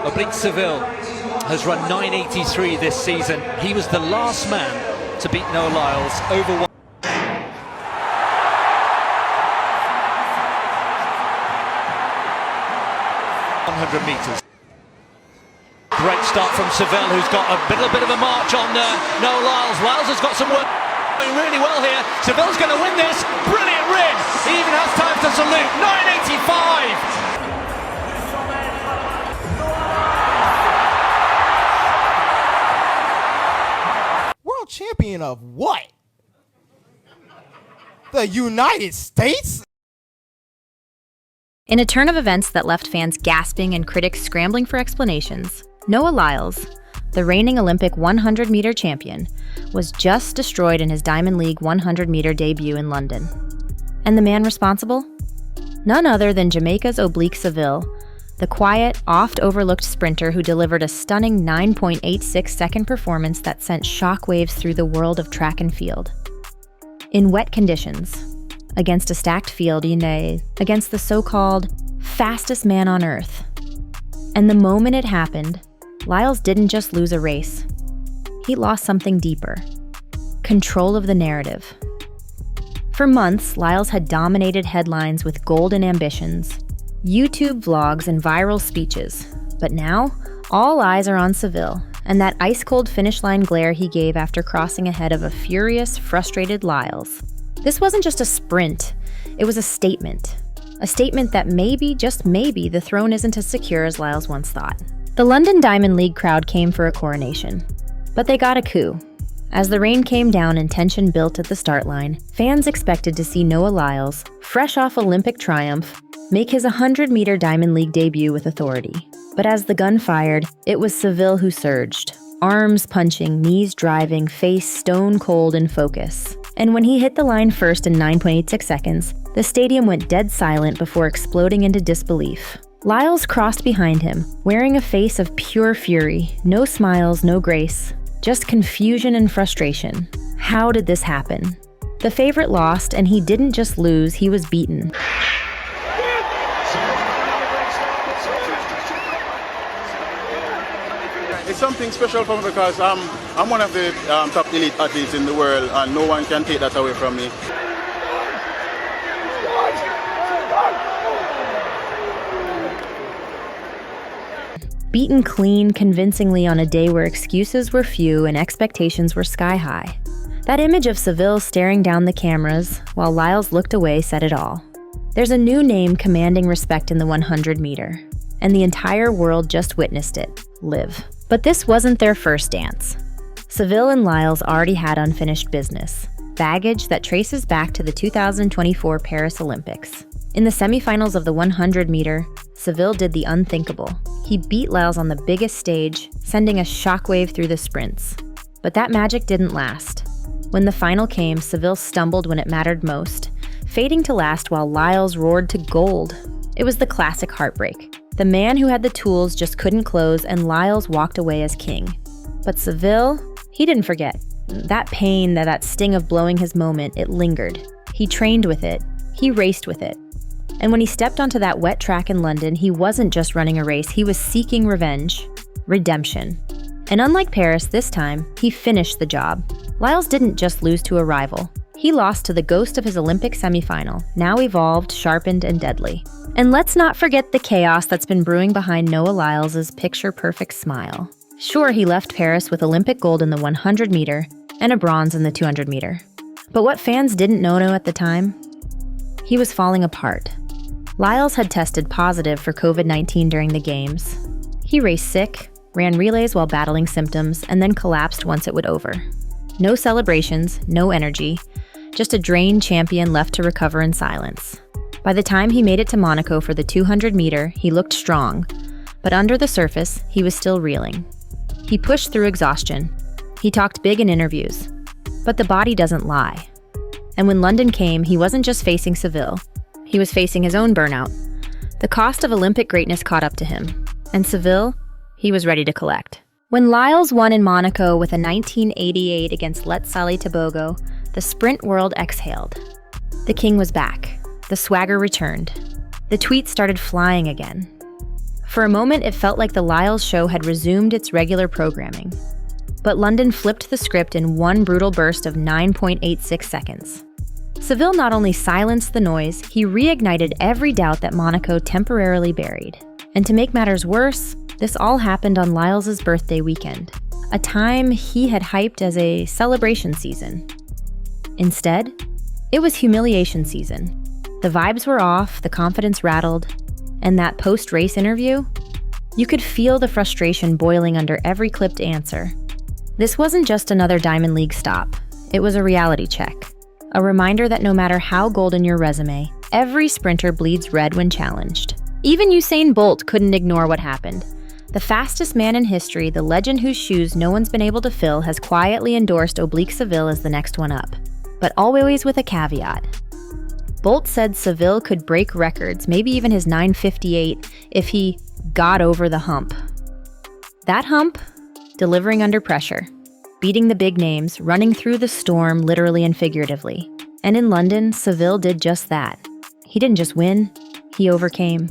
Oblique Seville has run 9.83 this season. He was the last man to beat Noah Lyles over 100 meters. Great start from Seville, who's got a little bit of a march on Noah Lyles. Lyles has got some work going really well here. Seville's going to win this. Brilliant rig. He even has time to salute. 9.85. World champion of what? The United States? In a turn of events that left fans gasping and critics scrambling for explanations, Noah Lyles, the reigning Olympic 100-meter champion, was just destroyed in his Diamond League 100-meter debut in London. And the man responsible? None other than Jamaica's Oblique Seville, the quiet, oft-overlooked sprinter who delivered a stunning 9.86-second performance that sent shockwaves through the world of track and field. In wet conditions, against a stacked field, against the so-called fastest man on Earth. And the moment it happened, Lyles didn't just lose a race. He lost something deeper: control of the narrative. For months, Lyles had dominated headlines with golden ambitions, YouTube vlogs, and viral speeches. But now, all eyes are on Seville and that ice-cold finish line glare he gave after crossing ahead of a furious, frustrated Lyles. This wasn't just a sprint, it was a statement. A statement that maybe, just maybe, the throne isn't as secure as Lyles once thought. The London Diamond League crowd came for a coronation, but they got a coup. As the rain came down and tension built at the start line, fans expected to see Noah Lyles, fresh off Olympic triumph, make his 100-meter Diamond League debut with authority. But as the gun fired, it was Seville who surged, arms punching, knees driving, face stone cold in focus. And when he hit the line first in 9.86 seconds, the stadium went dead silent before exploding into disbelief. Lyles crossed behind him, wearing a face of pure fury, no smiles, no grace, just confusion and frustration. How did this happen? The favorite lost, and he didn't just lose, he was beaten. It's something special for me because I'm one of the top elite athletes in the world, and no one can take that away from me. Beaten clean, convincingly on a day where excuses were few and expectations were sky high. That image of Seville staring down the cameras while Lyles looked away said it all. There's a new name commanding respect in the 100-meter, and the entire world just witnessed it, live. But this wasn't their first dance. Seville and Lyles already had unfinished business, baggage that traces back to the 2024 Paris Olympics. In the semifinals of the 100-meter, Seville did the unthinkable. He beat Lyles on the biggest stage, sending a shockwave through the sprints. But that magic didn't last. When the final came, Seville stumbled when it mattered most, fading to last while Lyles roared to gold. It was the classic heartbreak. The man who had the tools just couldn't close, and Lyles walked away as king. But Seville, he didn't forget. That pain, that sting of blowing his moment, it lingered. He trained with it. He raced with it. And when he stepped onto that wet track in London, he wasn't just running a race, he was seeking revenge, redemption. And unlike Paris this time, he finished the job. Lyles didn't just lose to a rival. He lost to the ghost of his Olympic semifinal, now evolved, sharpened, and deadly. And let's not forget the chaos that's been brewing behind Noah Lyles' picture-perfect smile. Sure, he left Paris with Olympic gold in the 100-meter and a bronze in the 200-meter. But what fans didn't know at the time? He was falling apart. Lyles had tested positive for COVID-19 during the Games. He raced sick, ran relays while battling symptoms, and then collapsed once it was over. No celebrations, no energy, just a drained champion left to recover in silence. By the time he made it to Monaco for the 200-meter, he looked strong, but under the surface, he was still reeling. He pushed through exhaustion. He talked big in interviews, but the body doesn't lie. And when London came, he wasn't just facing Seville. He was facing his own burnout. The cost of Olympic greatness caught up to him. And Seville, he was ready to collect. When Lyles won in Monaco with a 1988 against Let Sally Tobago, the sprint world exhaled. The king was back. The swagger returned. The tweets started flying again. For a moment, it felt like the Lyles show had resumed its regular programming. But London flipped the script in one brutal burst of 9.86 seconds. Seville not only silenced the noise, he reignited every doubt that Monaco temporarily buried. And to make matters worse, this all happened on Lyles' birthday weekend, a time he had hyped as a celebration season. Instead, it was humiliation season. The vibes were off, the confidence rattled, and that post-race interview? You could feel the frustration boiling under every clipped answer. This wasn't just another Diamond League stop. It was a reality check. A reminder that no matter how golden your resume, every sprinter bleeds red when challenged. Even Usain Bolt couldn't ignore what happened. The fastest man in history, the legend whose shoes no one's been able to fill, has quietly endorsed Oblique Seville as the next one up. But always with a caveat. Bolt said Seville could break records, maybe even his 9:58, if he got over the hump. That hump? Delivering under pressure, beating the big names, running through the storm literally and figuratively. And in London, Seville did just that. He didn't just win, he overcame.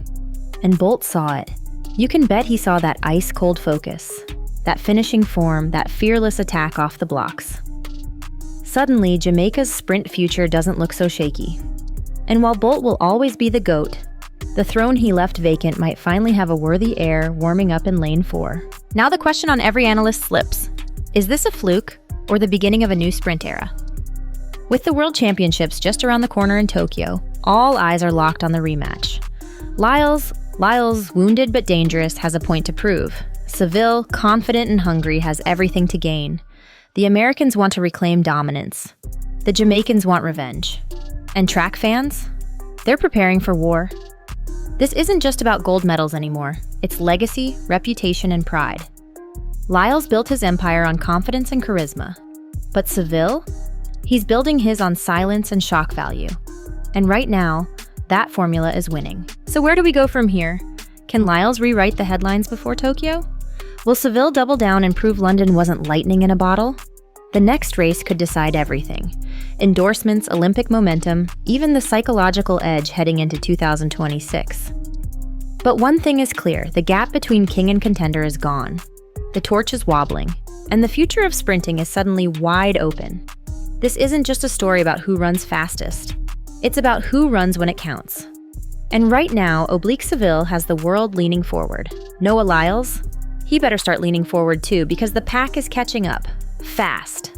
And Bolt saw it. You can bet he saw that ice-cold focus, that finishing form, that fearless attack off the blocks. Suddenly, Jamaica's sprint future doesn't look so shaky. And while Bolt will always be the GOAT, the throne he left vacant might finally have a worthy heir warming up in lane 4. Now the question on every analyst's lips: is this a fluke or the beginning of a new sprint era? With the World Championships just around the corner in Tokyo, all eyes are locked on the rematch. Lyles, wounded but dangerous, has a point to prove. Seville, confident and hungry, has everything to gain. The Americans want to reclaim dominance. The Jamaicans want revenge. And track fans? They're preparing for war. This isn't just about gold medals anymore. It's legacy, reputation, and pride. Lyles built his empire on confidence and charisma. But Seville? He's building his on silence and shock value. And right now, that formula is winning. So where do we go from here? Can Lyles rewrite the headlines before Tokyo? Will Seville double down and prove London wasn't lightning in a bottle? The next race could decide everything. Endorsements, Olympic momentum, even the psychological edge heading into 2026. But one thing is clear, the gap between king and contender is gone. The torch is wobbling, and the future of sprinting is suddenly wide open. This isn't just a story about who runs fastest. It's about who runs when it counts. And right now, Oblique Seville has the world leaning forward. Noah Lyles? He better start leaning forward too, because the pack is catching up. Fast.